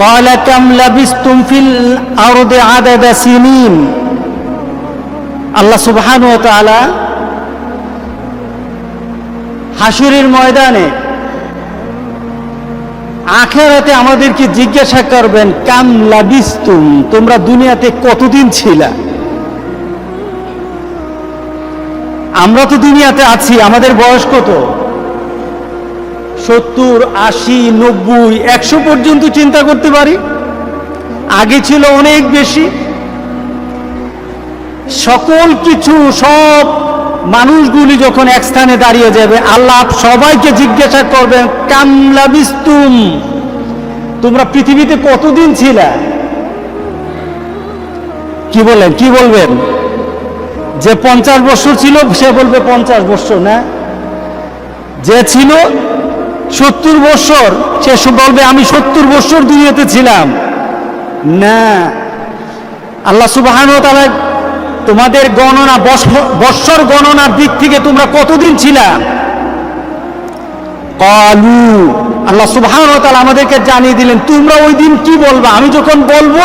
قال كم لبثتم في الأرض عدد سنين। আল্লাহ সুবহানাহু ওয়া তাআলা হাসরের ময়দানে আখিরাতে আমাদেরকে জিজ্ঞাসা করবেন, কাম লাবিস্তুম, তোমরা দুনিয়াতে কতদিন ছিলা? আমরা তো দুনিয়াতে আছি, আমাদের বয়স কত? 70, 80, 90, 100 পর্যন্ত চিন্তা করতে পারি। আগে ছিল অনেক বেশি। সকল কিছু, সব মানুষগুলি যখন এক স্থানে দাঁড়িয়ে যাবে, আল্লাহ সবাইকে জিজ্ঞাসা করবেন, কাম লাবিস্তুম, তোমরা পৃথিবীতে কতদিন ছিলা? কি বলেন, কি বলবেন? যে 50 বছর ছিল সে বলবে 50 বছর না, যে ছিল 70 বছর সে বলবে আমি 70 বছর দুনিয়াতে ছিলাম না। আল্লাহ সুবহানাহু ওয়া তাআলা তোমাদের গণনা, বৎসর গণনার দিক থেকে তোমরা কতদিন ছিলা? ক্বালু, আল্লাহ সুবহানাহু ওয়া তাআলা আমাদেরকে জানিয়ে দিলেন তোমরা ওই দিন কি বলবা। আমি যখন বলবো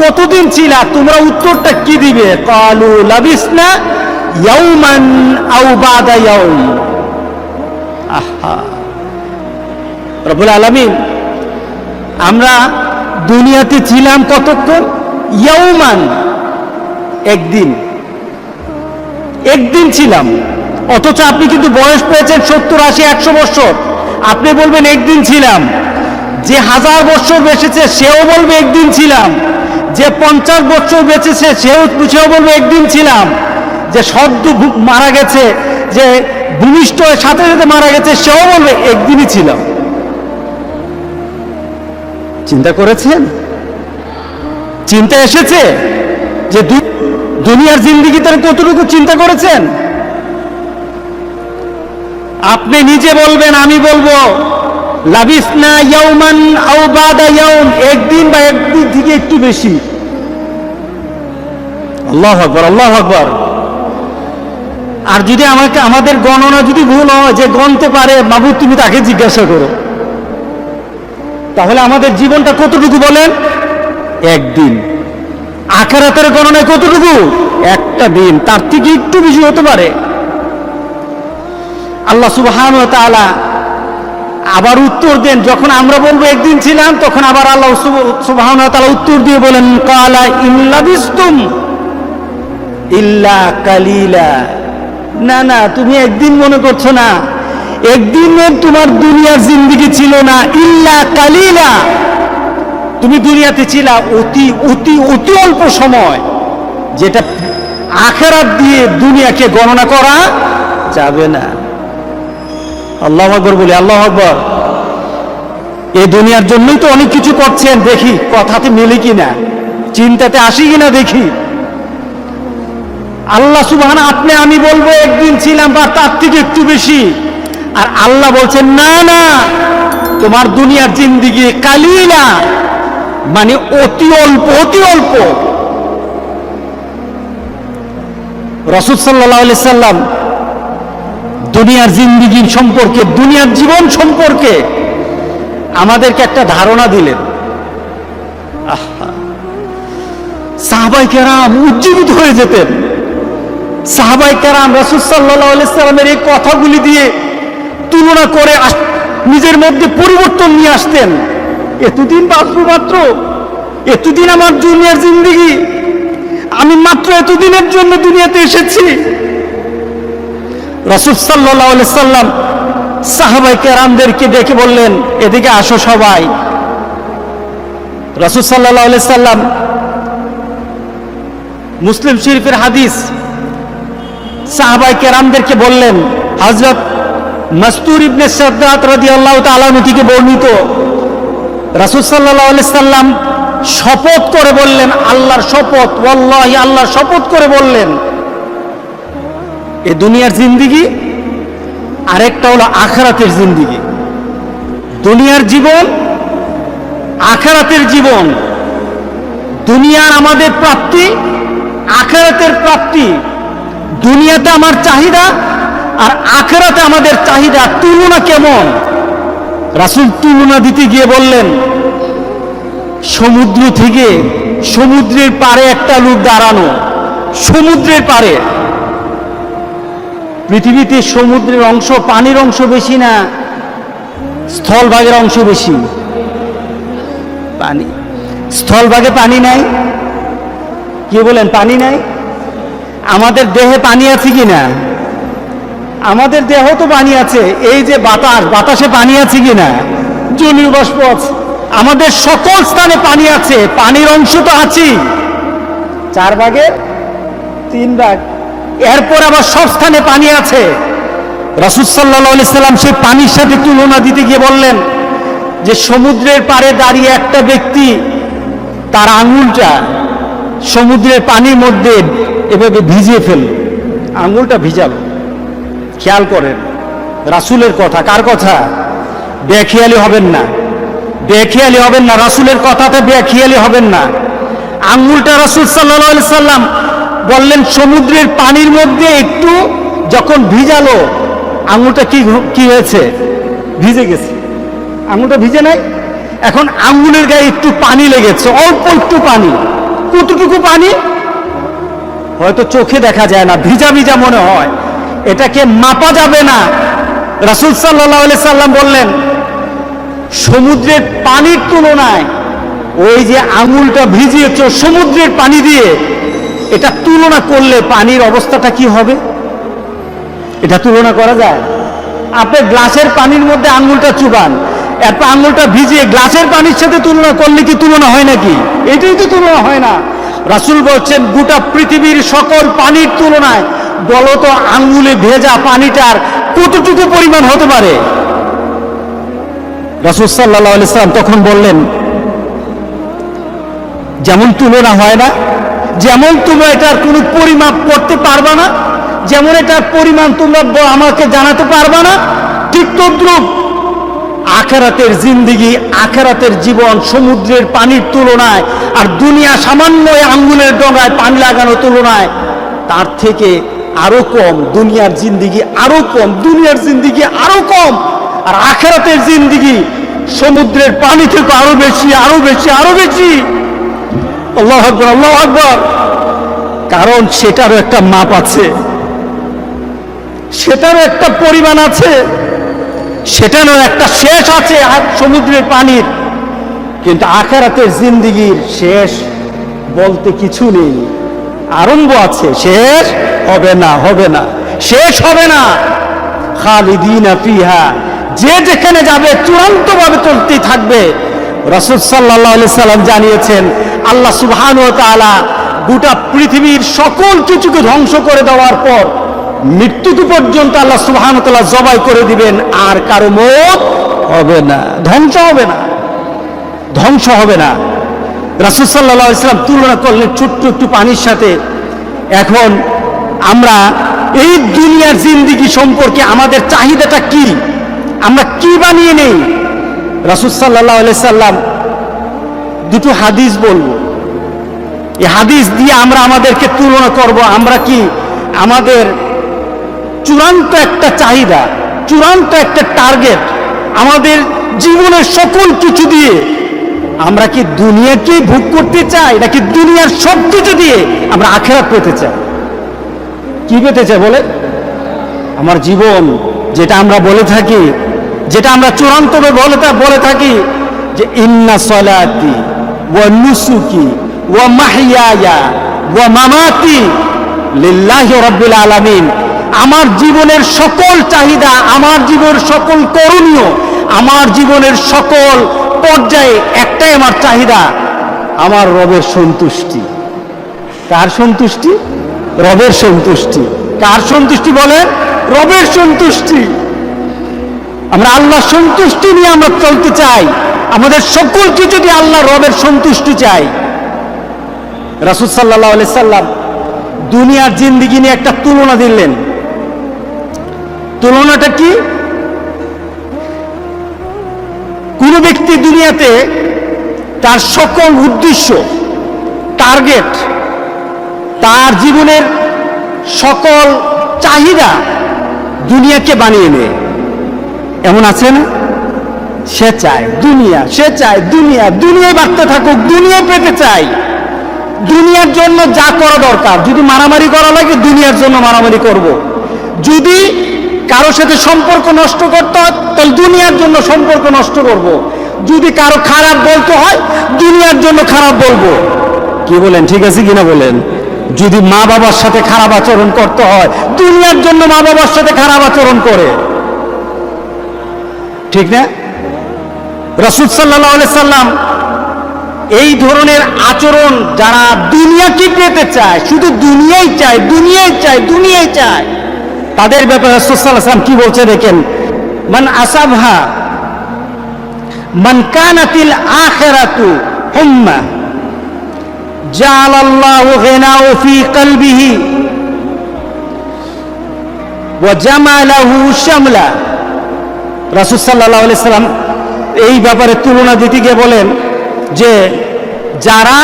কতদিন ছিলা, তোমরা উত্তরটা কি দিবে? ক্বালু লাবিসনা ইয়াওমান আও বাদা ইয়াওম। আহা, রব্বুল আলামিন, আমরা দুনিয়াতে ছিলাম কতক্ষণ? ইয়াওমান, একদিন, একদিন ছিলাম। অথচ আপনি কিন্তু বয়স পেয়েছেন 70, 80, 100 বছর, আপনি বলবেন একদিন ছিলাম। যে 1000 বছর বেঁচেছে সেও বলবে একদিন ছিলাম। যে 50 বছর বেঁচেছে সেও বলবে একদিন ছিলাম। যে সদ্য মারা গেছে, যে ভূমিষ্ঠ হয়ে সাথে সাথে মারা গেছে, সেও বলবে একদিনই ছিলাম। চিন্তা করেছেন? চিন্তা এসেছে যে দুনিয়ার জিন্দেগিতে কতটুকু চিন্তা করেছেন? আপনি নিজে বলবেন, আমি বলবো লাবিসনা ইয়াওমান আও বাদা ইয়াওম, একদিন বা একদিন থেকে একটু বেশি। আল্লাহু আকবার, আল্লাহু আকবার। আর যদি আমাদের গণনা যদি ভুল হয়, যে গণতে পারে মাবুদ তুমি তাকে জিজ্ঞাসা করো, তাহলে আমাদের জীবনটা কতটুকু বলেন? একদিন। আখিরাতের গণনায় কতটুকু? একটা দিন, তার থেকে একটু বেশি হতে পারে। আল্লাহ সুবহানাহু ওয়া তাআলা আবার উত্তর দেন, যখন আমরা বলবো একদিন ছিলাম, তখন আবার আল্লাহ সুবহানাহু ওয়া তাআলা উত্তর দিয়ে বলেন, ক্বালা ইন লাবিসতুম ইল্লা কালিলা। না না, তুমি একদিন মনে করছো না, একদিনের তোমার দুনিয়ার জিন্দেগি ছিল না। ইল্লা কালিলা, তুমি দুনিয়াতে ছিলা অতি অতি অতি অল্প সময়, যেটা আখিরাত দিয়ে দুনিয়াকে গণনা করা যাবে না। আল্লাহু আকবার বলি, আল্লাহু আকবার। এই দুনিয়ার জন্যই তো অনেক কিছু করছেন, দেখি কথাতে মিলে কিনা, চিন্তাতে আসি কিনা দেখি। আল্লাহ সুবহানাহু, আপনি আমি বলবো একদিন ছিলাম বা তার থেকে একটু বেশি, আর আল্লাহ বলছেন না না, তোমার দুনিয়ার জিন্দেগি কালিলা, মানে অতি অল্প, অতি অল্প। রাসূল সাল্লাল্লাহু আলাইহি সাল্লাম দুনিয়ার জিন্দেগি সম্পর্কে, দুনিয়ার জীবন সম্পর্কে আমাদেরকে একটা ধারণা দিলেন। সাহাবায়ে কেরাম উজ্জীবিত হয়ে যেতেন। সাহাবায়ে কেরাম রাসূল সাল্লাল্লাহু আলাইহি সাল্লামের এই কথাগুলি দিয়ে তুলনা করে নিজের মধ্যে পরিবর্তন নিয়ে আসতেন। এতদিন বাঁচবো, মাত্র এতদিন আমার দুনিয়ার জিন্দেগি, আমি মাত্র এতদিনের জন্য দুনিয়াতে এসেছি। রাসূল সাল্লাল্লাহু আলাইহি সাল্লাম সাহাবায়ে কেরামদেরকে ডেকে বললেন, এদিকে আসো সবাই। রাসূল সাল্লাল্লাহু আলাইহি সাল্লাম, মুসলিম শরীফের হাদিস, সাহাবায়ে কেরামদেরকে বললেন, হযরত মাসতুর ইবনে সাদ্দাত রাদিয়াল্লাহু তাআলা আনহু থেকে বর্ণিত, রাসূল সাল্লাল্লাহু আলাইহি সাল্লাম শপথ করে বললেন, আল্লাহর শপথ, ওয়াল্লাহি, আল্লাহর শপথ করে বললেন, এই দুনিয়ার জিন্দেগি আরেকটা হলো আখিরাতের জিন্দেগি। দুনিয়ার জীবন, আখিরাতের জীবন। দুনিয়ার আমাদের প্রাপ্তি, আখিরাতের প্রাপ্তি। দুনিয়াতে আমার চাহিদা আর আখিরাতে আমাদের চাহিদা, তুলনা কেমন? রাসূল তুলনা দিতে গিয়ে বললেন, সমুদ্র থেকে সমুদ্রের পাড়ে একটা লোক দাঁড়ানো, সমুদ্রের পাড়ে। পৃথিবীতে সমুদ্রের অংশ, পানির অংশ বেশি না স্থলভাগের অংশ বেশি? পানি। স্থলভাগে পানি নাই? কি বলেন, পানি নাই? আমাদের দেহে পানি আছে কি না? আমাদের দেহ তো পানি আছে। এই যে বাতাস, বাতাসে পানি আছে কি না? জলীয় বাষ্প আছে। আমাদের সকল স্থানে পানি আছে, পানির অংশ তো আছেই, 4 ভাগের 3 ভাগ। এরপর আবার সব স্থানে পানি আছে। রাসূল সাল্লাল্লাহু আলাইহি সাল্লাম সেই পানির সাথে তুলনা দিতে গিয়ে বললেন যে সমুদ্রের পাড়ে দাঁড়িয়ে একটা ব্যক্তি তার আঙুলটা সমুদ্রের পানির মধ্যে এভাবে ভিজিয়ে ফেলল, আঙুলটা ভিজালো। খেয়াল করেন রাসূলের কথা। কার কথা? বেখেয়ালি হবেন না, বেখেয়ালি হবেন না, রাসূলের কথাতে বেখেয়ালি হবেন না। আঙুলটা রাসূল সাল্লাল্লাহু আলাইহি সাল্লাম বললেন সমুদ্রের পানির মধ্যে একটু যখন ভিজালো, আঙুলটা কি হয়েছে? ভিজে গেছে। আঙুলটা ভিজে নাই, এখন আঙুলের গায়ে একটু পানি লেগেছে, অল্প একটু পানি। কতটুকু পানি? হয়তো চোখে দেখা যায় না, ভিজা ভিজা মনে হয়, এটাকে মাপা যাবে না। রাসূল সাল্লাল্লাহু আলাইহি সাল্লাম বললেন সমুদ্রের পানির তুলনায় ওই যে আঙুলটা ভিজিয়েছ সমুদ্রের পানি দিয়ে, এটা তুলনা করলে পানির অবস্থাটা কি হবে? এটা তুলনা করা যায়? আপনি গ্লাসের পানির মধ্যে আঙুলটা চুবান, এরপর আঙুলটা ভিজিয়ে গ্লাসের পানির সাথে তুলনা করলে কি তুলনা হয় নাকি? এটাই তো তুলনা হয় না। রাসূল বলছেন গোটা পৃথিবীর সকল পানির তুলনায় বলো তো আঙুলে ভেজা পানিটার কতটুকু পরিমাণ হতে পারে? রাসূল সাল্লাল্লাহু আলাইহি সাল্লাম তখন বললেন যেমন তুলনা হয় না, যেমন তোমরা এটার কোনো পরিমাপ করতে পারবা না, যেমন এটার পরিমাণ তোমরা আমাকে জানাতে পারবা না, ঠিক তদ্রূপ আখিরাতের জিন্দেগি, আখিরাতের জীবন সমুদ্রের পানির তুলনায় আর দুনিয়া সামান্য আঙ্গুলের ডগায় পানি লাগানোর তুলনায় তার থেকে আরো কম। দুনিয়ার জিন্দেগি আরো কম, দুনিয়ার জিন্দেগি আরো কম, আর আখিরাতের জিন্দেগি সমুদ্রের পানি থেকে আরো বেশি, আরো বেশি, আরো বেশি। আল্লাহু আকবার, আল্লাহু আকবার। কারণ সেটারও একটা মাপ আছে, সেটারও একটা পরিমাণ আছে, সেটারও একটা শেষ আছে সমুদ্রের পানির। কিন্তু আখিরাতের জিন্দেগির শেষ বলতে কিছু নেই, আরম্ভ আছে, শেষ হবে না, হবে না, শেষ হবে না। খালিদিনা ফিহা, যে যেখানে যাবে চূড়ান্তভাবে চলতেই থাকবে। রাসূল সাল্লাল্লাহু আলাইহি সাল্লাম জানিয়েছেন আল্লাহ সুবহানাহু ওয়া তাআলা গোটা পৃথিবীর সকল কিছুকে ধ্বংস করে দেওয়ার পর মৃত্যু পর্যন্ত আল্লাহ সুবহানাহু ওয়া তাআলা জবাই করে দিবেন, আর কারো মওত হবে না, ধ্বংস হবে না, ধ্বংস হবে না। রাসূল সাল্লাল্লাহু আলাইহি সাল্লাম তুলনা করলেন ছোট্ট একটু পানির সাথে। এখন আমরা এই দুনিয়ার জিন্দেগি সম্পর্কে আমাদের চাহিদাটা কি, আমরা কি বানিয়ে নেই? রাসূল সাল্লাল্লাহু আলাইহি সাল্লাম দুটো হাদিস বলবো, এই হাদিস দিয়ে আমরা আমাদেরকে তুলনা করব। আমরা কি আমাদের চূড়ান্ত একটা চাহিদা, চূড়ান্ত একটা টার্গেট, আমাদের জীবনের সকল কিছু দিয়ে আমরা কি দুনিয়াকেই ভোগ করতে চাই, নাকি দুনিয়ার সব কিছু দিয়ে আমরা আখিরাত পেতে চাই? কি পেতে চাই বলে? আমার জীবন, যেটা আমরা বলে থাকি, যেটা আমরা চূড়ান্তভাবে বলে থাকি যে ইন্না সলাতি ওয়া নুসুকি ওয়া মাহইয়ায়া ওয়া মামাতি লিল্লাহি রাব্বিল আলামিন। আমার জীবনের সকল চাহিদা, আমার জীবনের সকল করণীয়, আমার জীবনের সকল পর্যায়ে একটাই আমার চাহিদা, আমার রবের সন্তুষ্টি। কার সন্তুষ্টি? রবের সন্তুষ্টি। কার সন্তুষ্টি বলে? রবের সন্তুষ্টি। আমরা আল্লাহর সন্তুষ্টি নিয়ে আমরা চলতে চাই, আমাদের সকল কিছু দিয়ে আল্লাহ রবের সন্তুষ্টি চাই। রাসূল সাল্লাল্লাহু আলাইহি সাল্লাম দুনিয়ার জিন্দেগি নিয়ে একটা তুলনা দিলেন। তুলনাটা কি? কোন ব্যক্তি দুনিয়াতে তার সকল উদ্দেশ্য, টার্গেট, তার জীবনের সকল চাহিদা দুনিয়াকে বানিয়ে নেয়, এমন আছে না? সে চায় দুনিয়া, সে চায় দুনিয়া, দুনিয়ায় বাঁচতে থাকুক, দুনিয়ায় পেতে চাই। দুনিয়ার জন্য যা করা দরকার, যদি মারামারি করা লাগে দুনিয়ার জন্য মারামারি করব। যদি কারো সাথে সম্পর্ক নষ্ট করতে হয় তাহলে দুনিয়ার জন্য সম্পর্ক নষ্ট করব। যদি কারো খারাপ বলতে হয় দুনিয়ার জন্য খারাপ বলবো। কি বলেন, ঠিক আছে কিনা বলেন? যদি মা বাবার সাথে খারাপ আচরণ করতে হয় দুনিয়ার জন্য মা বাবার সাথে খারাপ আচরণ করে, ঠিক না? রাসূল সাল্লাল্লাহু আলাইহি সাল্লাম এই ধরনের আচরণ, যারা দুনিয়াকে পেতে চায়, শুধু দুনিয়াই চায়, দুনিয়াই চায়, দুনিয়াই চায়, তাদের ব্যাপারে রাসূল সাল্লাল্লাহু আলাইহি সাল্লাম কি বলছে দেখেন, মান আসাবহা মান কানাতিল আখিরাতু হুম্মা জাআলাল্লাহু গিনাহু ফি কলবিহি ওয়া জামালাহু শামলা। রাসূল সাল্লাল্লাহু আলাইহি সাল্লাম এই ব্যাপারে তুলনা দিতে গিয়ে বলেন যে যারা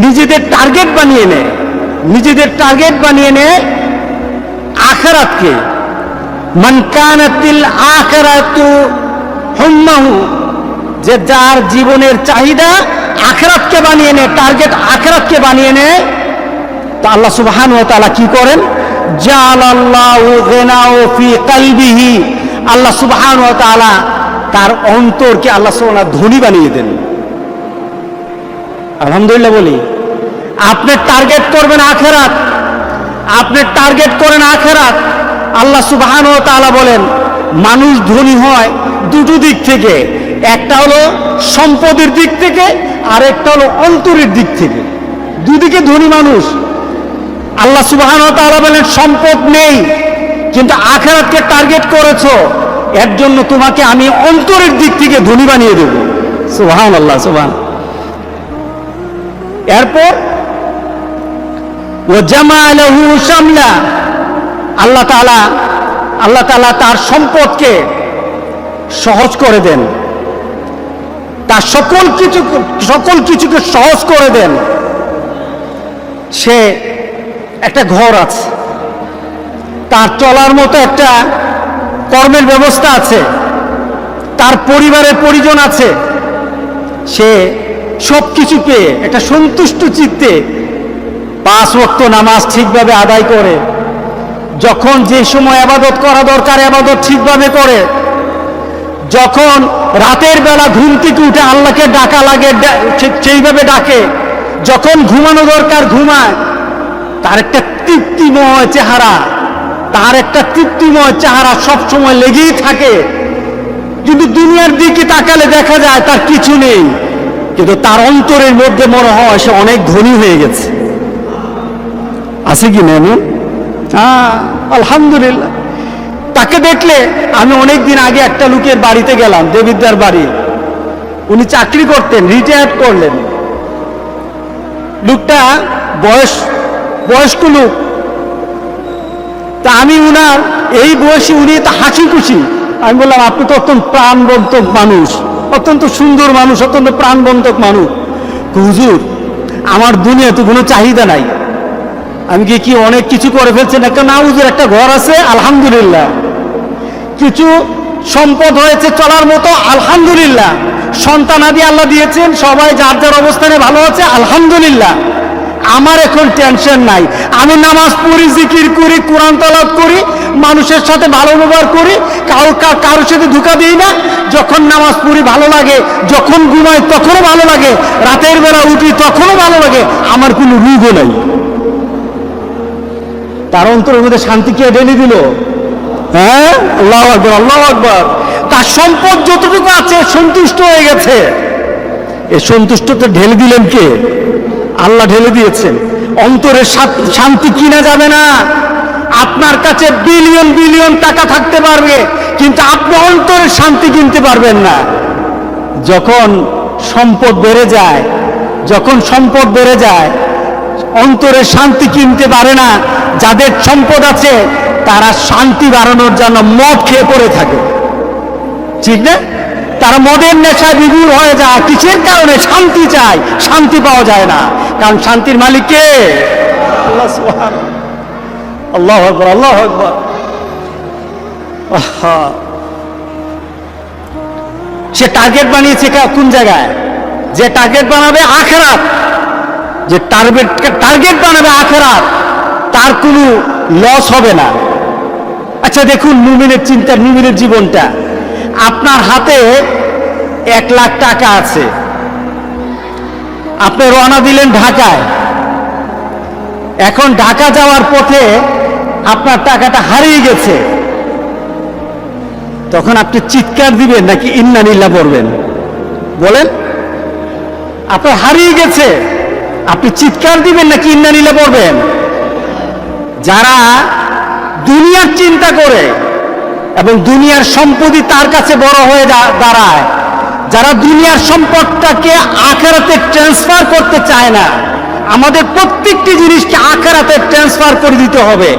নিজেদের টার্গেট বানিয়ে নেয়, নিজেদের টার্গেট বানিয়ে নেয় আখিরাতকে, মান কানাতিল আখিরাতু হুম্মাহু, যে যার জীবনের চাহিদা আখিরাতকে বানিয়ে নেয়, টার্গেট আখিরাতকে বানিয়ে নেয়, তা আল্লাহ সুবহানাহু ওয়া তাআলা কি করেন, জাআলাল্লাহু গিনাহু ফি কলবিহি, আল্লাহ সুবহানাহু ওয়া তাআলা তার অন্তরকে আল্লাহ সুবহানাহু ওয়া তাআলা ধনী বানিয়ে দেন। আলহামদুলিল্লাহ বলি। আপনি টার্গেট করবেন আখিরাত, আপনি টার্গেট করেন আখিরাত। আল্লাহ সুবহানাহু ওয়া তাআলা বলেন মানুষ ধনী হয় দুটো দিক থেকে, একটা হলো সম্পদের দিক থেকে আর একটা হলো অন্তরের দিক থেকে। দুদিকে ধনী মানুষ। আল্লাহ সুবহানাহু ওয়া তাআলা বলেন সম্পদ নেই কিন্তু আখিরাতকে টার্গেট করেছো, এর জন্য তোমাকে আমি অন্তরের দিক থেকে ধনী বানিয়ে দেব। সুবহানাল্লাহ, সুবহান। এরপর ওয়া জামালাহু শামলা, আল্লাহ তাআলা তার সম্পদকে সহজ করে দেন, তার সকল কিছুকে সহজ করে দেন। সে একটা ঘর আছে, তার চলার মতো একটা কর্মের ব্যবস্থা আছে, তার পরিবারের পরিজন আছে, সে সব কিছু পেয়ে একটা সন্তুষ্ট চিত্তে 5 ওয়াক্ত নামাজ ঠিকভাবে আদায় করে, যখন যে সময় ইবাদত করা দরকার ইবাদত ঠিকভাবে করে, যখন রাতের বেলা ঘুম থেকে উঠে আল্লাহকে ডাকা লাগে সেইভাবে ডাকে, যখন ঘুমানো দরকার ঘুমায়, তার একটা তৃপ্তিময় চেহারা, তার একটা তৃপ্তিময় চেহারা সব সময় লেগেই থাকে। কিন্তু দুনিয়ার দিকে তাকালে দেখা যায় তার কিছু নেই, কিন্তু তার অন্তরের মধ্যে মনে হয় সে অনেক ধনী হয়ে গেছে। আছে কি না? আলহামদুলিল্লাহ। তাকে দেখলে, আমি অনেক দিন আগে একটা লোকের বাড়িতে গেলাম, দেবিদ্দার বাড়ি, উনি চাকরি করতেন, রিটায়ার্ড করলেন। লোকটা বয়স্ক লোক। তা আমি উনার এই বয়সে উনি তো হাসি খুশি। আমি বললাম আপনি তো অত্যন্ত প্রাণবন্তক মানুষ, অত্যন্ত সুন্দর মানুষ, অত্যন্ত প্রাণবন্তক মানুষ। হুজুর আমার দুনিয়াতে কোনো চাহিদা নাই। আমি কি অনেক কিছু করে ফেলছেন? একটা না হুজুর, একটা ঘর আছে আলহামদুলিল্লাহ, কিছু সম্পদ হয়েছে চলার মতো আলহামদুলিল্লাহ, সন্তানাদি আল্লাহ দিয়েছেন, সবাই যার যার অবস্থানে ভালো আছে আলহামদুলিল্লাহ। আমার এখন টেনশন নাই। আমি নামাজ পড়ি, জিকির করি, কোরআন তেলাওয়াত করি, মানুষের সাথে ভালো ব্যবহার করি, কারোর সাথে ধোঁকা দিই না। যখন নামাজ পড়ি ভালো লাগে, যখন ঘুমাই তখনও ভালো লাগে, রাতের বেলা উঠি তখনও ভালো লাগে, আমার কোনো রোগও নাই। তার অন্তরের মধ্যে শান্তি কে ঢেলে দিল? হ্যাঁ, আল্লাহু আকবার, আল্লাহু আকবার। তার সম্পদ যতটুকু আছে সন্তুষ্ট হয়ে গেছে। এই সন্তুষ্টতা ঢেলে দিলেন কে? আল্লাহ ঢেলে দিয়েছেন। অন্তরের শান্তি কিনা যাবে না। আপনার কাছে বিলিয়ন বিলিয়ন টাকা থাকতে পারবে, কিন্তু আপনি অন্তরের শান্তি কিনতে পারবেন না। যখন সম্পদ বেড়ে যায়, অন্তরের শান্তি কিনতে পারে না। যাদের সম্পদ আছে তারা শান্তি বাড়ানোর জন্য মদ খেয়ে পড়ে থাকে, ঠিক না? তারা মদের নেশায় বিভোর হয়ে যায়। কিসের কারণে? শান্তি চায়, শান্তি পাওয়া যায় না। কারণ শান্তির মালিক কে? আল্লাহ সুবহানাহু। আল্লাহু আকবার, আল্লাহু আকবার। সে টার্গেট বানিয়েছে কোন জায়গায়? যে টার্গেট বানাবে আখিরাত, যে টার্গেট বানাবে আখিরাত, তার কোনো লস হবে না। আচ্ছা দেখুন মুমিনের চিন্তা, মুমিনের জীবনটা। আপনার হাতে 1 লাখ টাকা আছে, আপনি রওনা দিলেন ঢাকায়। এখন ঢাকা যাওয়ার পথে আপনার টাকাটা হারিয়ে গেছে, তখন আপনি চিৎকার দিবেন নাকি ইন্না লিল্লাহ পড়বেন? বলেন, আপনার হারিয়ে গেছে, আপনি চিৎকার দিবেন নাকি ইন্না লিল্লাহ পড়বেন? যারা দুনিয়ার চিন্তা করে এবং দুনিয়ার সম্পত্তি তার কাছে বড় হয়ে দাঁড়ায়, যারা দুনিয়ার সম্পদটাকে আখিরাতে ট্রান্সফার করতে চায় না, আমাদের প্রত্যেকটি জিনিসকে আখিরাতে ট্রান্সফার করে দিতে হবে।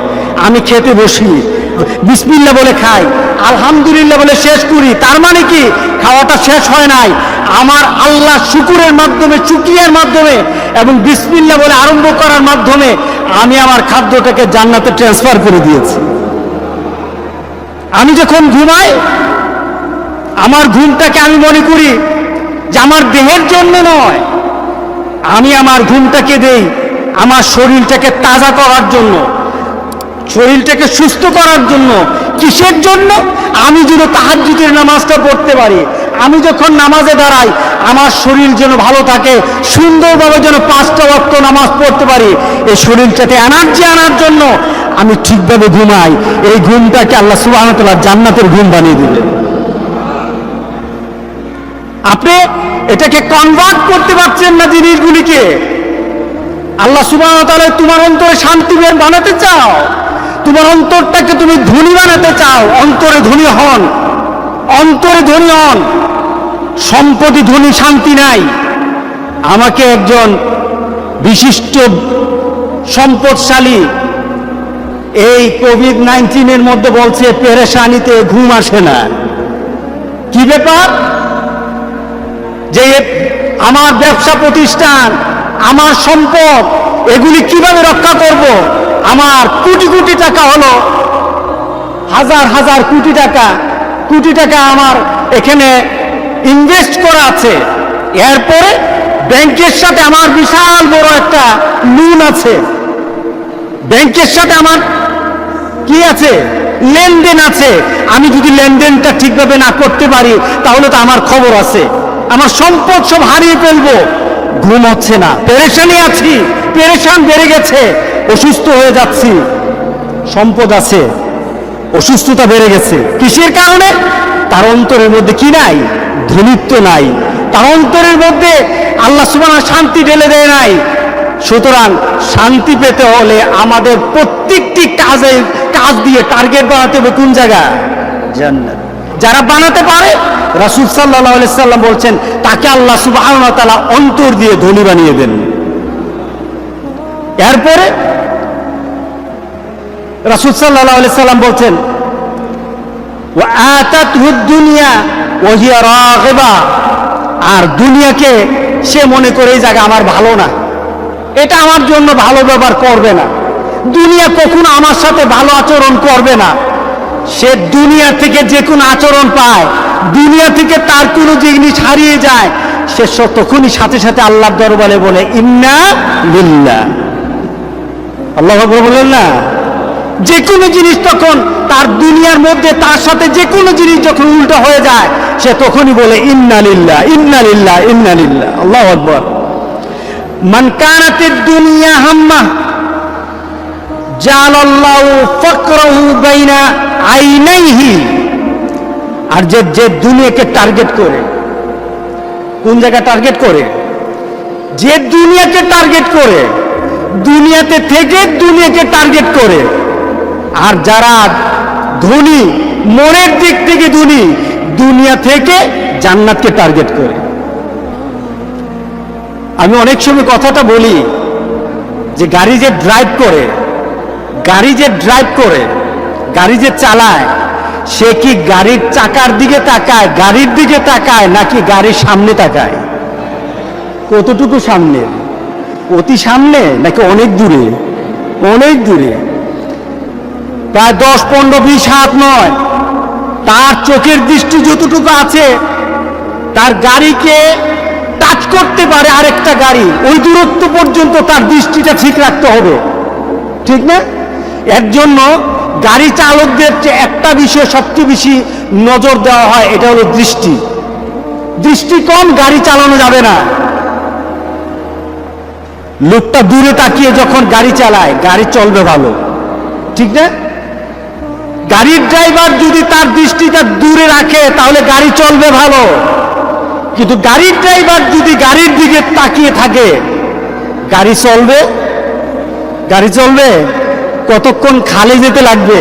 আমি খেতে বসি, বিসমিল্লাহ বলে খাই, আলহামদুলিল্লাহ বলে শেষ করি, তার মানে কি খাওয়াটা শেষ হয় নাই, আমার আল্লাহ শুকুরের মাধ্যমে, শুকরিয়ার মাধ্যমে এবং বিসমিল্লাহ বলে আরম্ভ করার মাধ্যমে আমি আমার খাদ্যটাকে জান্নাতে ট্রান্সফার করে দিয়েছি। আমি যখন ঘুমাই, আমার ঘুমটাকে আমি মনে করি যে আমার দেহের জন্য নয়, আমি আমার ঘুমটাকে দেই আমার শরীরটাকে তাজা করার জন্য, শরীরটাকে সুস্থ করার জন্য। কিসের জন্য? আমি যেন তাহাজ্জুদের নামাজটা পড়তে পারি, আমি যখন নামাজে দাঁড়াই আমার শরীর যেন ভালো থাকে, সুন্দরভাবে যেন 5টা ওয়াক্ত নামাজ পড়তে পারি। এই শরীরটাতে এনার্জি আনার জন্য আমি ঠিকভাবে ঘুমাই। এই ঘুমটাকে আল্লাহ সুবহানাহু ওয়া তাআলা জান্নাতের ঘুম বানিয়ে দিবেন। আপনি এটাকে কনভার্ট করতে পারছেন না জিনিসগুলিকে। আল্লাহ সুবহানাহু ওয়া তাআলা তোমার অন্তরে শান্তি বানাতে চাও, তোমার অন্তরটাকে তুমি ধনী বানাতে চাও, অন্তরে ধনী হন, অন্তরে ধনী হন। সম্পত্তি ধনী শান্তি নাই। আমাকে একজন বিশিষ্ট সম্পদশালী এই কোভিড-19 মধ্যে বলছে পেরেশানিতে ঘুম আসে না। কি ব্যাপার? যে আমার ব্যবসা প্রতিষ্ঠান, আমার সম্পদ, এগুলি কিভাবে রক্ষা করব? আমার কোটি কোটি টাকা হলো, হাজার হাজার কোটি টাকা আমার এখানে ইনভেস্ট করা আছে। এরপরে ব্যাংকের সাথে আমার বিশাল বড় একটা লোন আছে, ব্যাংকের সাথে আমার কি আছে? লেনদেন আছে। আমি যদি লেনদেনটা ঠিকভাবে না করতে পারি তাহলে তো আমার খবর আছে, আমার সম্পদ সব হারিয়ে ফেলবো। ঘুম হচ্ছে না, পেরেশানি আছি, পেরেশান বেড়ে গেছে, অসুস্থ হয়ে যাচ্ছি। সম্পদ আছে, অসুস্থতা বেড়ে গেছে। কিসের কারণে? তার অন্তরের মধ্যে কি নাই? ধনীত্ব নাই। তার অন্তরের মধ্যে আল্লাহ সুবহানাহু শান্তি ঢেলে দেয় নাই। সুতরাং শান্তি পেতে হলে আমাদের প্রত্যেকটি কাজ দিয়ে টার্গেট বানাতে হবে কোন জায়গা? জান্নাত। যারা বানাতে পারে, রাসূল সাল্লাল্লাহু আলাইহি সাল্লাম বলছেন তাকে আল্লাহ সুবহানাহু ওয়া তাআলা অন্তর দিয়ে ধনী বানিয়ে দেন। এরপরে রাসূল সাল্লাল্লাহু আলাইহি সাল্লাম বলছেন ওয়া আতাতহু দুনিয়া ওয়া হিয়া রাগিবা, আর দুনিয়াকে সে মনে করে এই জায়গা আমার ভালো না, এটা আমার জন্য ভালো ব্যবহার করবে না, দুনিয়া কখনো আমার সাথে ভালো আচরণ করবে না। সে দুনিয়া থেকে যে কোনো আচরণ পায়, দুনিয়া থেকে তার কোনো জিনিস হারিয়ে যায়, সে তখনই সাথে সাথে আল্লাহর দরবারে বলে ইন্না লিল্লাহ। আল্লাহ আকবার বলেন না? যে কোনো জিনিস তখন তার দুনিয়ার মধ্যে তার সাথে যে কোনো জিনিস যখন উল্টো হয়ে যায়, সে তখনই বলে ইন্না লিল্লাহ, ইন্না লিল্লাহ, ইন্না লিল্লাহ। আল্লাহু আকবার। মান কানাতিদ দুনিয়া হাম্মা জালাল্লাহু ফাকরাহু বাইনা আইনাইহি, আর যে দুনিয়াকে টার্গেট করে, কোন জায়গা টার্গেট করে? যে দুনিয়াকে টার্গেট করে, দুনিয়াতে থেকে দুনিয়াকে টার্গেট করে। আর যারা ধনী, মনের দিক থেকে ধনী, দুনিয়া থেকে জান্নাতকে টার্গেট করে। আমি অনেক সময় কথাটা বলি যে গাড়ি যে ড্রাইভ করে, গাড়ি যে চালায়, সে কি গাড়ির চাকার দিকে তাকায়, গাড়ির দিকে তাকায়, নাকি গাড়ির সামনে তাকায়? কতটুকু সামনে? অতি সামনে নাকি অনেক দূরে? অনেক দূরে, প্রায় 10, 15, 20 হাত নয়। তার চোখের দৃষ্টি যতটুকু আছে তার গাড়িকে টাচ করতে পারে আরেকটা গাড়ি, ওই দূরত্ব পর্যন্ত তার দৃষ্টিটা ঠিক রাখতে হবে, ঠিক না? এর জন্য গাড়ি চালকদের একটা বিষয়ে সবচেয়ে বেশি নজর দেওয়া হয়, এটা হলো দৃষ্টি। দৃষ্টি কম গাড়ি চালানো যাবে না। লোকটা দূরে তাকিয়ে যখন গাড়ি চালায় গাড়ি চলবে ভালো, ঠিক না? গাড়ির ড্রাইভার যদি তার দৃষ্টিটা দূরে রাখে তাহলে গাড়ি চলবে ভালো, কিন্তু গাড়ির ড্রাইভার যদি গাড়ির দিকে তাকিয়ে থাকে গাড়ি চলবে? গাড়ি চলবে? কতক্ষণ খালে যেতে লাগবে,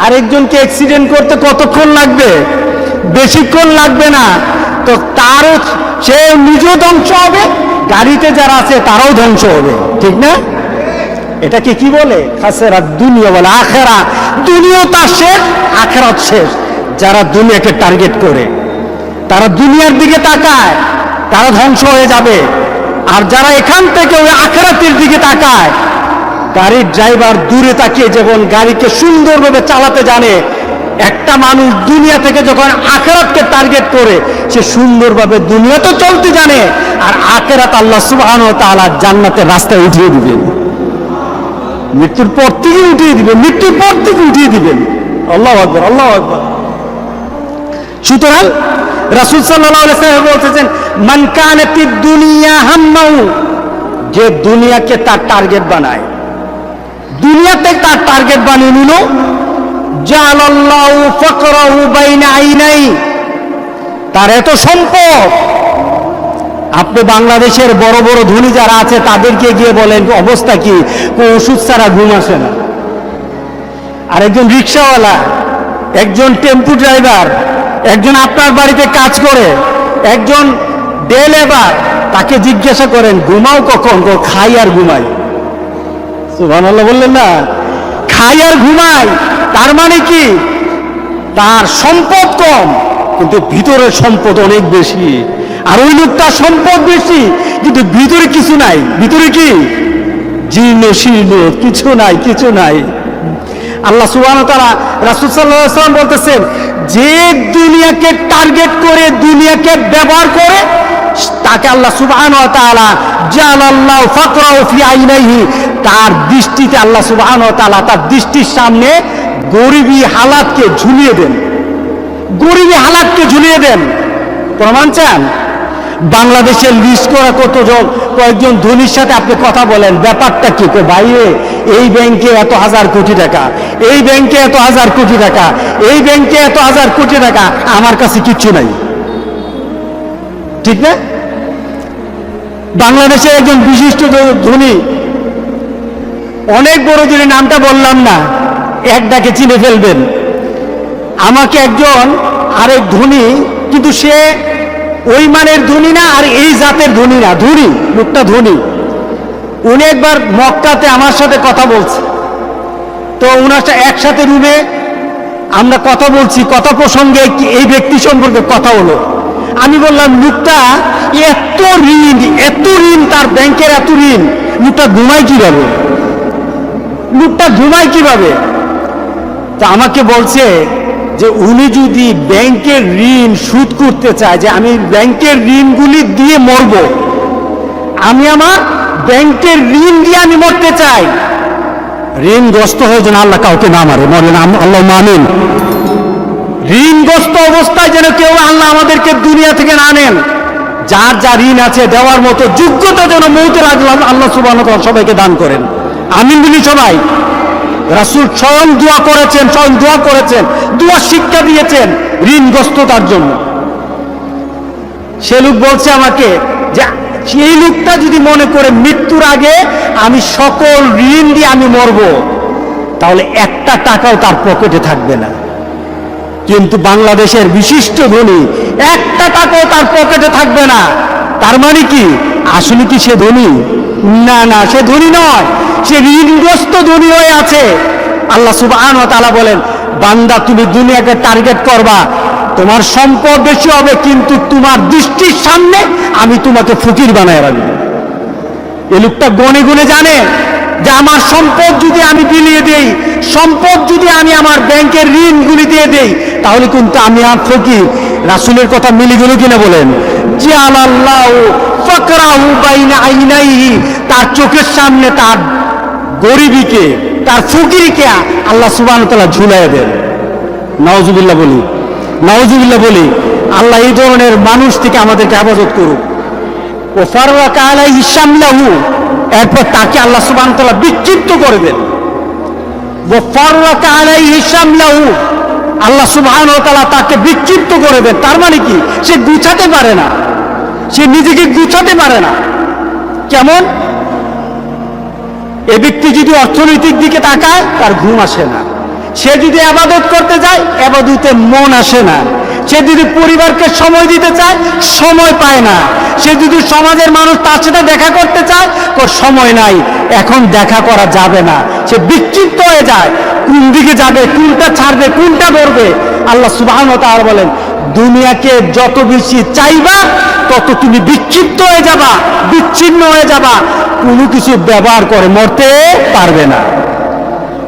আরেকজনকে অ্যাক্সিডেন্ট করতে কতক্ষণ লাগবে? বেশিক্ষণ লাগবে না। তো তারও, সে নিজেও ধ্বংস হবে, গাড়িতে যারা আছে তারাও ধ্বংস হবে, ঠিক না? এটাকে কি বলে? খাসেরা দুনিয়া বলে, আখেরা। দুনিয়াও তার শেষ, আখেরাত শেষ। যারা দুনিয়াকে টার্গেট করে, তারা দুনিয়ার দিকে তাকায়, তারা ধ্বংস হয়ে যাবে। আর যারা এখান থেকে ওই আখেরাতের দিকে তাকায়, গাড়ির ড্রাইভার দূরে তাকিয়ে যখন গাড়িকে সুন্দরভাবে চালাতে জানে, একটা মানুষ দুনিয়া থেকে যখন আখেরাতকে টার্গেট করে সে সুন্দরভাবে দুনিয়া তো চলতে জানে, আর আখেরাত আল্লাহ সুবহানাহু ওয়া তাআলা জান্নাতের রাস্তায় উঠিয়ে দিবেন, মৃত্যুর পর থেকে উঠিয়ে দিবেন, মৃত্যুর পর থেকে উঠিয়ে দিবেন। আল্লাহু আকবার, আল্লাহু আকবার। সুতরাং রাসূল সাল্লাল্লাহু আলাইহি ওয়াসাল্লাম বলতেছেন, মান কানাতিদ দুনিয়া হাম্মাহু, যে দুনিয়াকে তার টার্গেট বানায়, দুনিয়াতে তার টার্গেট বানিয়ে নিল, জাআলাল্লাহু ফাকরাহু বাইনা আইনাই, তার এত সম্পদ। আপনি বাংলাদেশের বড় বড় ধনী যারা আছে তাদেরকে গিয়ে বলেন অবস্থা কি, ওষুধ ছাড়া ঘুম আসে না। আর একজন রিক্সাওয়ালা, একজন টেম্পু ড্রাইভার, একজন আপনার বাড়িতে কাজ করে, একজন ডে লেবার, তাকে জিজ্ঞাসা করেন ঘুমাও কখন? খাই আর ঘুমাই। সুবহানাল্লাহ বললেন না? খাই আর ঘুমাই। তার মানে কি? তার সম্পদ কম কিন্তু ভিতরের সম্পদ অনেক বেশি। আর ওই লোকটার সম্পদ বেশি কিন্তু ভিতরে কিছু নাই। ভিতরে কি? জীর্ণ শীর্ণ, কিছু নাই, কিছু নাই। আল্লাহ সুবহানাহু ওয়া তাআলা, রাসূল সাল্লাল্লাহু আলাইহি ওয়াসাল্লাম বলতেছেন, যে দুনিয়াকে টার্গেট করে, দুনিয়াকে ব্যবহার করে, তাকে আল্লাহ সুবহানাহু ওয়া তাআলা জাআলাল্লাহু ফাকরাহু ফি আইনাইহি, তার দৃষ্টিতে আল্লাহ সুবহানাহু ওয়া তাআলা তার দৃষ্টির সামনে গরিবী হালাতকে ঝুলিয়ে দেন, গরিবী হালাতকে ঝুলিয়ে দেন। প্রমাণ চান? বাংলাদেশের লিস্ট করা কতজন, কয়েকজন ধনীর সাথে আপনি কথা বলেন, ব্যাপারটা কি? বাইরে এই ব্যাংকে এত হাজার কোটি টাকা, এই ব্যাংকে এত হাজার কোটি টাকা, এই ব্যাংকে এত হাজার কোটি টাকা, আমার কাছে কিচ্ছু নাই, ঠিক না? বাংলাদেশের একজন বিশিষ্ট ধনী, অনেক বড় ধনী, নামটা বললাম না, এক ডাকে চিনে ফেলবেন। আমাকে একজন আরেক ধনী, কিন্তু সে ওই মানের ধনী না আর এই জাতের ধনী না, ধনী লোকটা ধনী। উনি একবার মক্কাতে আমার সাথে কথা বলছে, তো ওনার একসাথে রুমে আমরা কথা বলছি, কথা প্রসঙ্গে এই ব্যক্তি সম্পর্কে কথা হলো। আমি বললাম লোকটা এত ঋণ, এত ঋণ, তার ব্যাংকের এত ঋণ, লোকটা ঘুমায় কিভাবে? লোকটা ঘুমায় কিভাবে? তা আমাকে বলছে যে উনি যদি ব্যাংকের ঋণ শোধ করতে চায়, যে আমি ব্যাংকের ঋণগুলি দিয়ে মরব, আমি আমার ব্যাংকের ঋণ দিয়ে আমি মরতে চাই। ঋণগ্রস্ত হয়ে যেন আল্লাহ কাউকে না মারে, বলেন আল্লাহ আমিন। ঋণগ্রস্ত অবস্থায় যেন কেউ আল্লাহ আমাদেরকে দুনিয়া থেকে না নেন। যার যা ঋণ আছে দেওয়ার মতো যোগ্যতা যেন মৌতের আগে আল্লাহ সুবহানাহু ওয়া তাআলা সবাইকে দান করেন। আমিন বলি সবাই। রাসূল স্বয়ং দোয়া করেছেন, স্বয়ং দোয়া করেছেন, দোয়া শিক্ষা দিয়েছেন ঋণগ্রস্ততার জন্য। সে লোক বলছে আমাকে যে সেই লোকটা যদি মনে করে মৃত্যুর আগে আমি সকল ঋণ দিয়ে আমি মরব, তাহলে একটা টাকাও তার পকেটে থাকবে না। কিন্তু বাংলাদেশের বিশিষ্ট ধনী, একটা টাকাও তার পকেটে থাকবে না। তার মানে কি? আসলে কি সে ধনী? না, না, সে ধনী নয়, সে ঋণগ্রস্ত ধনী হয়ে আছে। আল্লাহ সুবহানাহু ওয়া তাআলা বলেন, বান্দা তুমি দুনিয়াকে টার্গেট করবা, তোমার সম্পদ বেশি হবে, কিন্তু তোমার দৃষ্টির সামনে আমি তোমাকে ফকির বানায় রাখবো। এই লোকটা গনে গুনে জানে যে আমার সম্পদ যদি আমি বিলিয়ে দেই, সম্পদ যদি আমি আমার ব্যাংকের ঋণগুলি দিয়ে দেই, তাহলে কিন্তু আমি আর ফকির। রাসূলের কথা মিলে গেল কিনা বলেন? জালাল্লাহু ফাকরাহু বাইনা আইনাইহি, তার চোখের সামনে তার গরিবীকে, তার ফকিরকে আল্লাহ সুবহানাহু ওয়া তাআলা ঝুলাইয়া দেন। নাউজুবিল্লাহ বলি, নাউজুবিল্লাহ বলি। আল্লাহ এই ধরনের মানুষ থেকে আমাদেরকে হেফাজত করুক। ও ফাররাকা আলাইহি শামলাহু, এরপর তাকে আল্লাহ সুবহানাহু ওয়া তাআলা বিক্ষিপ্ত করে দেন। ও ফাররাকা আলাইহি শামলাহু, আল্লাহ সুবহানাহু ওয়া তাআলা তাকে বিক্ষিপ্ত করে দেন। তার মানে কি? সে গুছাতে পারে না, সে নিজেকে গুছাতে পারে না। কেমন? এ ব্যক্তি যদি অর্থনৈতিক দিকে তাকায়, তার ঘুম আসে না। সে যদি ইবাদত করতে যায়, ইবাদতে মন আসে না। সে যদি পরিবারকে সময় দিতে চায়, সময় পায় না। সে যদি সমাজের মানুষ তার সাথে দেখা করতে চায়, ওর সময় নাই, এখন দেখা করা যাবে না। সে বিক্ষিপ্ত হয়ে যায়, কোন দিকে যাবে, কোনটা ছাড়বে, কোনটা ধরবে। আল্লাহ সুবহানাহু ওয়া তাআলা বলেন, দুনিয়াকে যত বেশি চাইবা তত তুমি বিক্ষিপ্ত হয়ে যাবা, বিচ্ছিন্ন হয়ে যাবা, কোনো কিছু ব্যবহার করে মরতে পারবে না।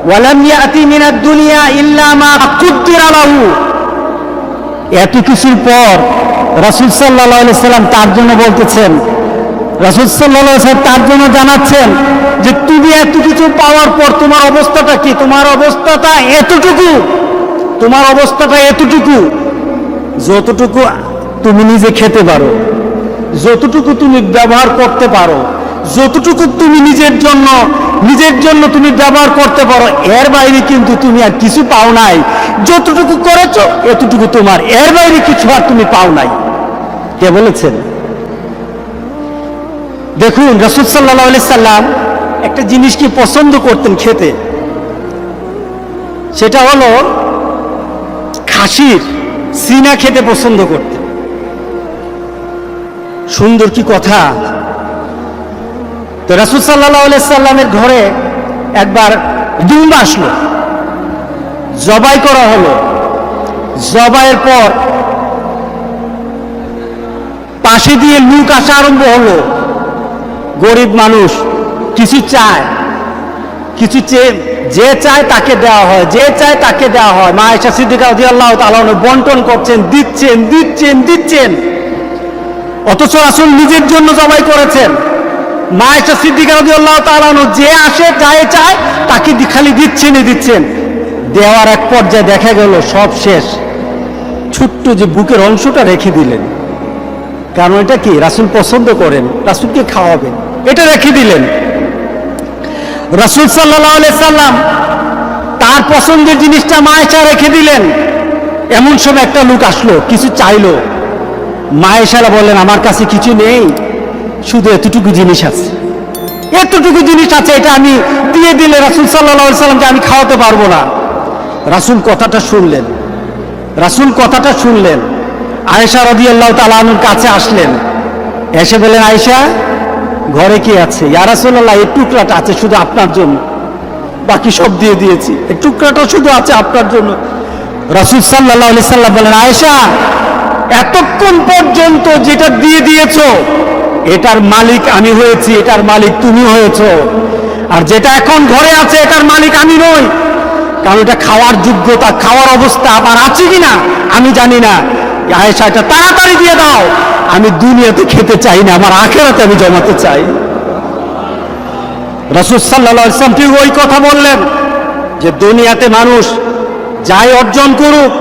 ওয়ালাম ইয়াতি মিনাদ দুনিয়া ইল্লা মা কুদ্দিরা লাহু, এত কিছুর পর রাসূল সাল্লাল্লাহু আলাইহি সাল্লাম তার জন্য বলতেছেন, রাসূল সাল্লাল্লাহু আলাইহি সাল্লাম তার জন্য জানাচ্ছেন যে তুমি এত কিছু পাওয়ার পর তোমার অবস্থাটা কি? তোমার অবস্থাটা এতটুকু, তোমার অবস্থাটা এতটুকু, যতটুকু তুমি নিজে খেতে পারো, যতটুকু তুমি ব্যবহার করতে পারো, যতটুকু তুমি নিজের জন্য তুমি ব্যবহার করতে পারো, এর বাইরে কিন্তু তুমি আর কিছু পাও নাই। যতটুকু করেছো এতটুকু তোমার, এর বাইরে কিছু আর তুমি পাও নাই। কে বলেছেন? দেখুন, রাসূল সাল্লাল্লাহু আলাইহি সাল্লাম একটা জিনিস কি পছন্দ করতেন খেতে, সেটা হলো খাসির সিনা খেতে পছন্দ করতেন। সুন্দর কি কথা! তো রাসূল সাল্লাল্লাহু আলাইহি সাল্লামের ঘরে একবার দুম্বা আসলো, জবাই করা হলো। জবাইয়ের পর পাশে দিয়ে লোক আসা আরম্ভ হলো। গরিব মানুষ কিছু চায়, কিছু যে চায় তাকে দেওয়া হয়, যে চায় তাকে দেওয়া হয়। মা আয়েশা সিদ্দিকা রাদিয়াল্লাহু তাআলা বন্টন করছেন, দিচ্ছেন দিচ্ছেন দিচ্ছেন। অথচ রাসূল নিজের জন্য জবাই করেছেন। মা আয়েশা সিদ্দিকা রাদিয়াল্লাহু তাআলা যে আসে যায়ে চায় তাকে খালি দিচ্ছেনই দিচ্ছেন। দেওয়ার এক পর্যায়ে দেখা গেল সব শেষ, ছোট্ট যে বুকের অংশটা রেখে দিলেন। কারণ এটা কি রাসূল পছন্দ করেন, রাসূলকে খাওয়াবেন, এটা রেখে দিলেন। রাসূল সাল্লাল্লাহু আলাইহি সাল্লাম তার পছন্দের জিনিসটা মা আয়েশা রেখে দিলেন। এমন সময় একটা লোক আসলো, কিছু চাইলো। মা আয়েশা বললেন, আমার কাছে কিছু নেই, শুধু এতটুকু জিনিস আছে, এতটুকু জিনিস আছে, এটা আমি দিয়ে দিলে রাসূল সাল্লাল্লাহু আলাইহি সাল্লামকে আমি খাওয়াতে পারবো না। রাসূল কথাটা শুনলেন, রাসূল কথাটা শুনলেন। আয়েশা রাদিয়াল্লাহু তাআলা আনহার কাছে আসলেন, এসে বললেন, আয়েশা ঘরে কি আছে? ইয়া রাসূলুল্লাহ, এই টুকরাটা আছে শুধু আপনার জন্য, বাকি সব দিয়ে দিয়েছি, এই টুকরাটা শুধু আছে আপনার জন্য। রাসূল সাল্লাল্লাহু আলাইহি সাল্লাম বলেন, আয়েশা এতক্ষণ পর্যন্ত যেটা দিয়ে দিয়েছো এটার মালিক আমি হয়েছি, এটার মালিক তুমি হয়েছো। আর যেটা এখন ঘরে আছে এটার মালিক আমি নই। কারণ এটা খাওয়ার যোগ্যতা, খাওয়ার অবস্থা আমার আছে কিনা আমি জানি না। আয়েশা এটা তাড়াতাড়ি দিয়ে দাও, আমি দুনিয়াতে খেতে চাই না, আমার আখিরাতে আমি জমাতে চাই। রাসূল সাল্লাল্লাহু আলাইহি ওয়াসাল্লাম ঠিক ওই কথা বললেন যে দুনিয়াতে মানুষ যাই অর্জন করুক,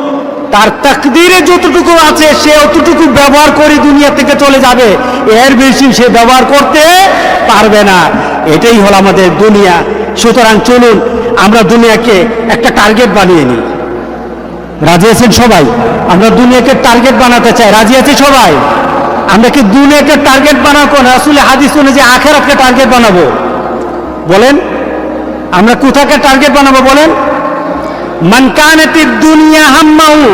তার তাকদীরে যতটুকু আছে সে অতটুকু ব্যবহার করে দুনিয়া থেকে চলে যাবে, এর বেশি সে ব্যবহার করতে পারবে না। এটাই হলো আমাদের দুনিয়া। সুতরাং চলুন আমরা দুনিয়াকে একটা টার্গেট বানিয়ে নিই। রাজি আছেন সবাই? আমরা দুনিয়াকে টার্গেট বানাতে চাই, রাজি আছি সবাই? আমরা কি দুনিয়াকে টার্গেট বানাবো? রাসূলের হাদিস অনুযায়ী আখিরাতকে টার্গেট বানাবো? বলেন আমরা কোথাকে টার্গেট বানাবো? বলেন, মান কানাতিদ দুনিয়া হাম্মাহু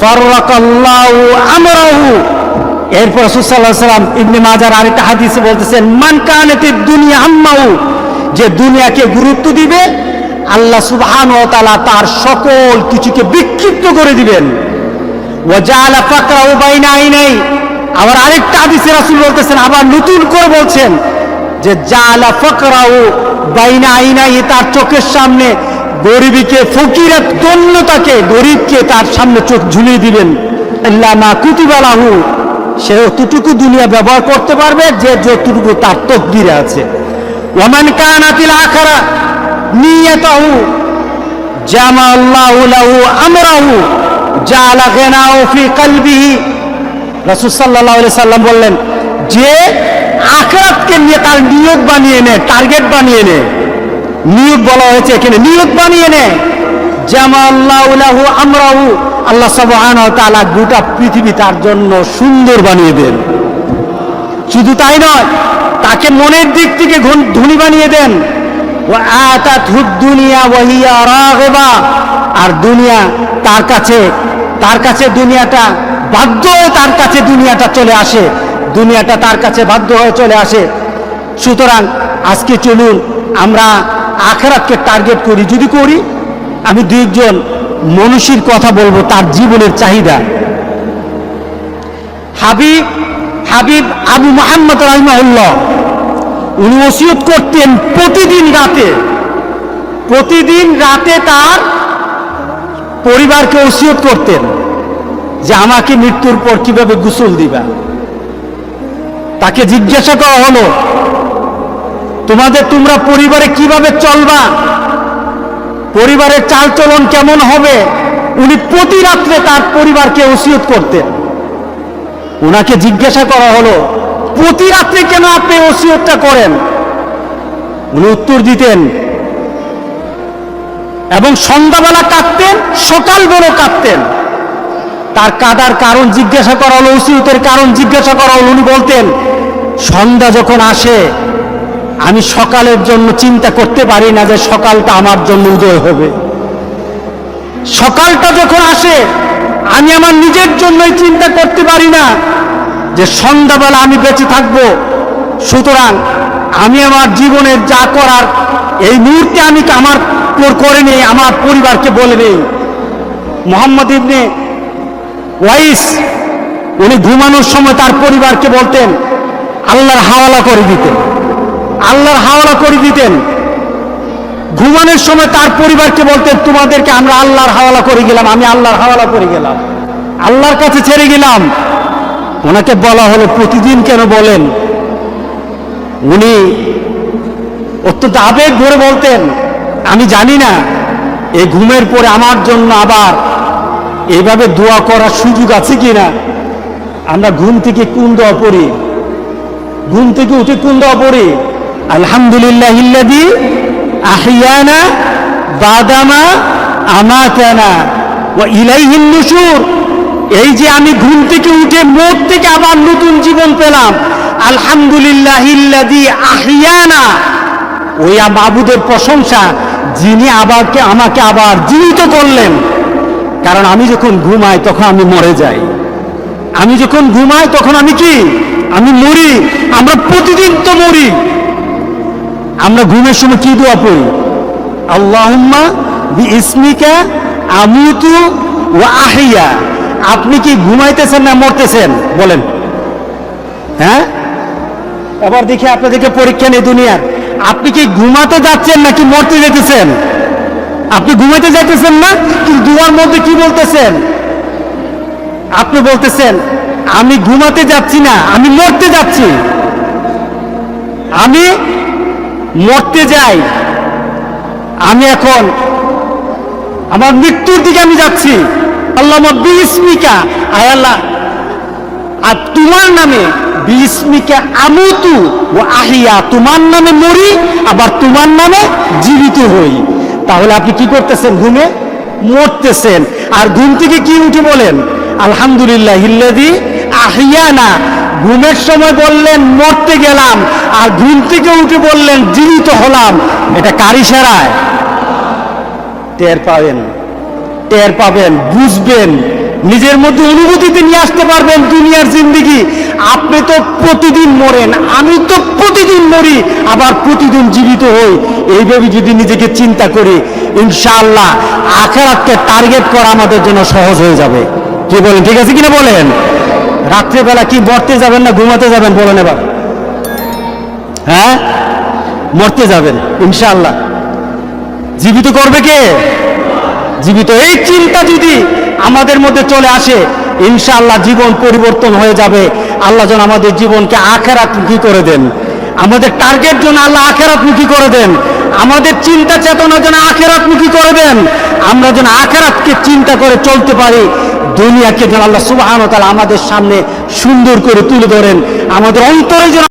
ফাররাকাল্লাহু আমরাহু। এরপর রাসূল সাল্লাল্লাহু আলাইহি ওয়াসাল্লাম ইবনে মাজার আরেকটা হাদিসে বলতেছেন, মান কানাতিদ দুনিয়া হাম্মাহু, যে দুনিয়াকে গুরুত্ব দিবে আল্লাহ সুবহানাহু ওয়া তাআলা তার সকল কিছুকে বিক্ষিপ্ত করে দিবেন। ওয়া জাআলা ফাকরাহু বাইনা আইনাই। আবার আরেকটা হাদিসে রাসূল বলতেছেন, আবার নতুন করে বলছেন, যে জালা ফাকরাউ বাইনা আইনাই, তার চোখের সামনে গরিবকে, ফকিরাত দন্যতাকে, গরিবকে তার সামনে চোখ ঝুলিয়ে দিবেন। ইল্লা মা কুতিবা লাহু, সে অতটুকু দুনিয়া ব্যবহার করতে পারবে যে যতটুকু তার তকদিরে আছে। ওয়ামান কানাতিল আখিরা নিয়াতাহু জামা আল্লাহু লাহু আমরাহু জালা গিনাহু ফি কলবিহি। রাসূল সাল্লাল্লাহু আলাইহি সাল্লাম বললেন, যে আখিরাতকে নিয়ে তার নিয়ত বানিয়ে নেয়, টার্গেট বানিয়ে নেয়, নিয়ত বলা হয়েছে এখানে, নিয়ত বানিয়ে নেয়, জামা আল্লাহু লাহু আমরাহু, আল্লাহ সুবহানাহু ওয়া তাআলা গোটা পৃথিবী তার জন্য সুন্দর বানিয়ে দেন। শুধু তাই নয়, তাকে মনের দিক থেকে ধনী বানিয়ে দেন। ওয়া আতাতহু দুনিয়া ওয়া হিয়া রাগিবা, আর দুনিয়া তার কাছে দুনিয়াটা বাধ্য হয়ে তার কাছে দুনিয়াটা চলে আসে, দুনিয়াটা তার কাছে বাধ্য হয়ে চলে আসে। সুতরাং আজকে চলুন আমরা আখিরাতকে টার্গেট করি। যদি করি, আমি দুইজন মনীষীর কথা বলবো, তার জীবনের চাহিদা। হাবিব আবু মুহাম্মদ রাহিমাহুল্লাহ, উনি ওসিয়ত করতেন প্রতিদিন রাতে তার পরিবারকে ওসিয়ত করতেন যে আমাকে মৃত্যুর পর কিভাবে গোসল দিবা। তাকে জিজ্ঞাসা করা হলো, তোমরা পরিবারে কিভাবে চলবা, পরিবারের চালচলন কেমন হবে। উনি প্রতি রাত্রে তার পরিবারকে ওসিয়ত করতেন। ওনাকে জিজ্ঞাসা করা হলো, প্রতি রাত্রে কেন আপনি ওসিয়তটা করেন? উনি উত্তর দিতেন, এবং সন্ধ্যাবেলা কাঁদতেন, সকালবেলা কাঁদতেন। তার কাঁদার কারণ জিজ্ঞাসা করা হলো, ওসিয়তের কারণ জিজ্ঞাসা করা হলো। উনি বলতেন, সন্ধ্যা যখন আসে আমি সকালের জন্য চিন্তা করতে পারি না যে সকালটা আমার জন্য উদয় হবে। সকালটা যখন আসে আমি আমার নিজের জন্যই চিন্তা করতে পারি না যে সন্ধ্যাবেলা আমি বেঁচে থাকব। সুতরাং আমি আমার জীবনের যা করার এই মুহূর্তে আমি আমার করে নেই, আমার পরিবারকে বলে নেই। মুহাম্মদ ইবনে ওয়াইস, উনি ঘুমানোর সময় তার পরিবারকে বলতেন, আল্লাহর হাওয়ালা করে দিতেন, আল্লাহর হাওয়ালা করে দিতেন। ঘুমানোর সময় তার পরিবারকে বলতেন, তোমাদেরকে আমরা আল্লাহর হাওয়ালা করে গেলাম, আমি আল্লাহর হাওয়ালা করে গেলাম, আল্লাহর কাছে ছেড়ে গেলাম। ওনাকে বলা হলো, প্রতিদিন কেন বলেন? উনি অত্যন্ত আবেগ ভরে বলতেন, আমি জানি না এই ঘুমের পরে আমার জন্য আবার এইভাবে দোয়া করার সুযোগ আছে কিনা। আমরা ঘুম থেকে কোন দোয়া পড়ি? ঘুম থেকে উঠে কোন দোয়া পড়ি? আলহামদুলিল্লাহিল্লাযী আহিয়ানা বাদামা আমাতানা ওয়া ইলাইহিন নুশুর। এই যে আমি ঘুম থেকে উঠে মওত থেকে আবার নতুন জীবন পেলাম, আলহামদুলিল্লাহিল্লাযী আহিয়ানা, ওই মাবুদের প্রশংসা যিনি আমাকে আবার জীবিত করলেন। কারণ আমি যখন ঘুমাই তখন আমি মরে যাই, আমি যখন ঘুমাই তখন আমি কি? আমি মরি। আমরা প্রতিদিন তো মরি। আমরা ঘুমের সময় কি দোয়া পড়ি? আল্লাহুম্মা বিইসমিকা আমুতু ওয়া আহিয়া। আপনি কি ঘুমাইতেছেন না মরতেছেন? বলেন। হ্যাঁ, এবার দেখি আপনাদেরকে পরীক্ষা নেই দুনিয়ার। আপনি কি ঘুমাতে যাচ্ছেন নাকি মরতে যেতেছেন? আপনি ঘুমাইতে যাইতেছেন না, কিন্তু দুয়ার মধ্যে কি বলতেছেন? আপনি বলতেছেন, আমি ঘুমাতে যাচ্ছি না, আমি মরতে যাচ্ছি, আমি মরতে যাই, আমি এখন আমার মৃত্যুর দিকে আমি যাচ্ছি। আল্লাহুম্মা বিইসমিকা, আয় আল্লাহ, আর তোমার নামে, বিইসমিকা আমুতু ওয়া আহিয়া, তোমার নামে মরি আবার তোমার নামে জীবিত হই। তাহলে আপনি কি করতেছেন? ঘুমে মরতেছেন। আর ঘুম থেকে কি উঠে বলেন? আলহামদুলিল্লাহিল্লাযী আহিয়ানা। ঘুমের সময় বললেন মরতে গেলাম, আর ঘুম থেকে উঠে বললেন জীবিত হলাম। এটা কার ইশারায়? টের পাবেন, বুঝবেন, নিজের মধ্যে অনুভূতিতে নিয়ে আসতে পারবেন দুনিয়ার জিন্দেগি। আপনি তো প্রতিদিন মরেন, আমি তো প্রতিদিন মরি, আবার প্রতিদিন জীবিত হই। এইভাবে যদি নিজেকে চিন্তা করি, ইনশাআল্লাহ আখিরাতকে টার্গেট করা আমাদের জন্য সহজ হয়ে যাবে। কি বলেন? ঠিক আছে কিনা বলেন? রাত্রেবেলা কি মরতে যাবেন না ঘুমাতে যাবেন? বলেন এবার। হ্যাঁ, মরতে যাবেন ইনশাআল্লাহ। জীবিত করবে কে? জীবিত। এই চিন্তা যদি আমাদের মধ্যে চলে আসে, ইনশাআল্লাহ জীবন পরিবর্তন হয়ে যাবে। আল্লাহ যেন আমাদের জীবনকে আখিরাতমুখী করে দেন, আমাদের টার্গেট যেন আল্লাহ আখিরাতমুখী করে দেন, আমাদের চিন্তা চেতনা যেন আখিরাতমুখী করে দেন, আমরা যেন আখিরাতকে চিন্তা করে চলতে পারি। দুনিয়াকে যেন আল্লাহ সুবহানাহু ওয়া তাআলা আমাদের সামনে সুন্দর করে তুলে ধরেন, আমাদের অন্তরে যেন